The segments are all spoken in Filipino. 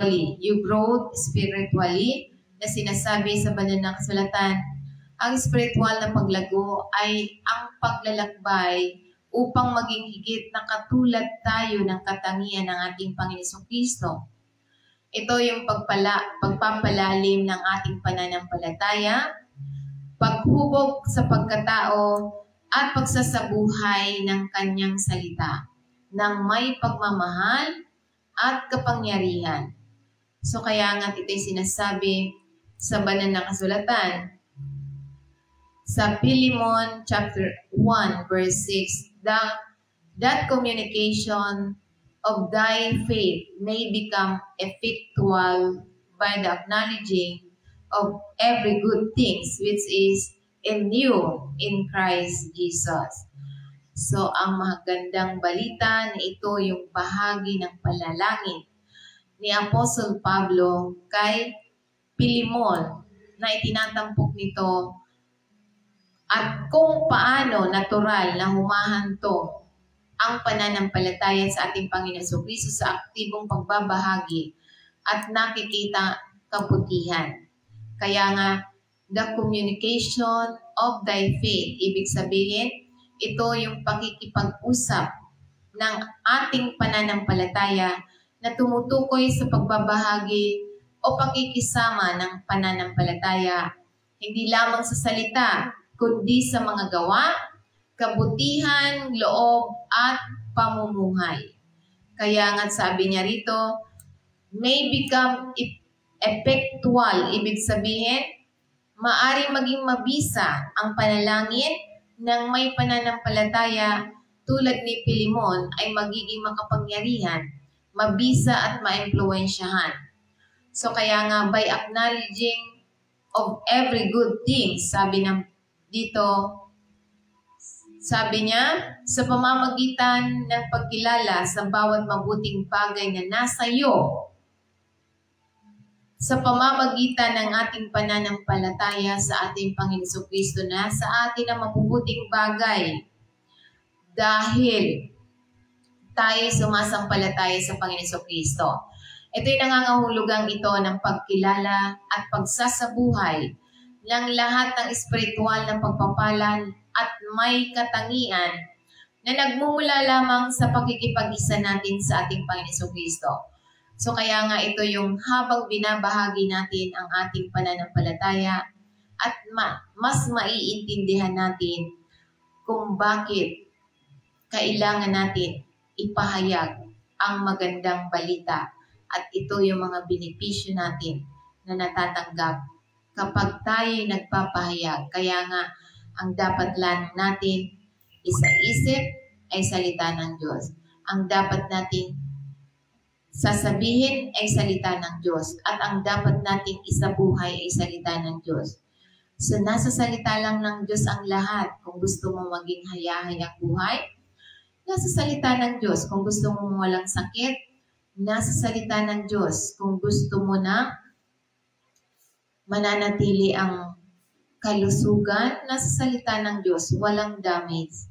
You grow spiritually na sinasabi sa banal na kasulatan. Ang spiritual na paglago ay ang paglalakbay upang maging higit na katulad tayo ng katangian ng ating Panginoong Kristo. Ito yung pagpapalalim ng ating pananampalataya, paghubog sa pagkatao, at pagsasabuhay ng kanyang salita ng may pagmamahal at kapangyarihan. So kaya nga ito'y sinasabi sa banal na kasulatan. Sa Philemon chapter 1 verse 6, that communication of thy faith may become effectual by the acknowledging of every good things which is in you in Christ Jesus. So ang magandang balita na ito yung bahagi ng panalangin ni Apostle Pablo kay Philemon na itinatampok nito at kung paano natural na humahantong ang pananampalataya sa ating Panginoon Kristo sa aktibong pagbabahagi at nakikita kabutihan. Kaya nga, the communication of thy faith, ibig sabihin, ito yung pakikipag-usap ng ating pananampalataya na tumutukoy sa pagbabahagi o pakikisama ng pananampalataya, hindi lamang sa salita, kundi sa mga gawa, kabutihan, loob, at pamumuhay. Kaya nga sabi niya rito, may become effectual, ibig sabihin, maaring maging mabisa ang panalangin ng may pananampalataya tulad ni Philemon ay magiging makapangyarihan, mabisa at maimpluwensyahan. So kaya nga by acknowledging of every good thing, sabi niya, sa pamamagitan ng pagkilala sa bawat mabuting bagay na nasa iyo, sa pamamagitan ng ating pananampalataya sa ating Panginoong Kristo na sa atin ang mabubuting bagay dahil tayo sumasampalataya sa Panginoong Kristo. Ito'y nangangahulugang ito ng pagkilala at pagsasabuhay ng lahat ng espiritual na pagpapalan at may katangian na nagmumula lamang sa pakikipag-isa natin sa ating Panginoong Kristo. So kaya nga ito yung habang binabahagi natin ang ating pananampalataya at mas maiintindihan natin kung bakit kailangan natin ipahayag ang magandang balita at ito yung mga benepisyo natin na natatanggap kapag tayo nagpapahayag. Kaya nga ang dapat lang natin isa-isip ay salita ng Diyos. Ang dapat nating sasabihin ay salita ng Diyos. At ang dapat nating isabuhay ay salita ng Diyos. So nasa salita lang ng Diyos ang lahat. Kung gusto mo maging hayahayang buhay, nasa salita ng Diyos. Kung gusto mo walang sakit, nasa salita ng Diyos. Kung gusto mo na mananatili ang kalusugan, nasa salita ng Diyos. Walang damage.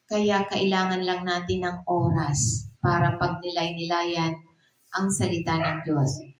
Kaya kailangan lang natin ng oras para pagnilay-nilayan ang salita ng Diyos.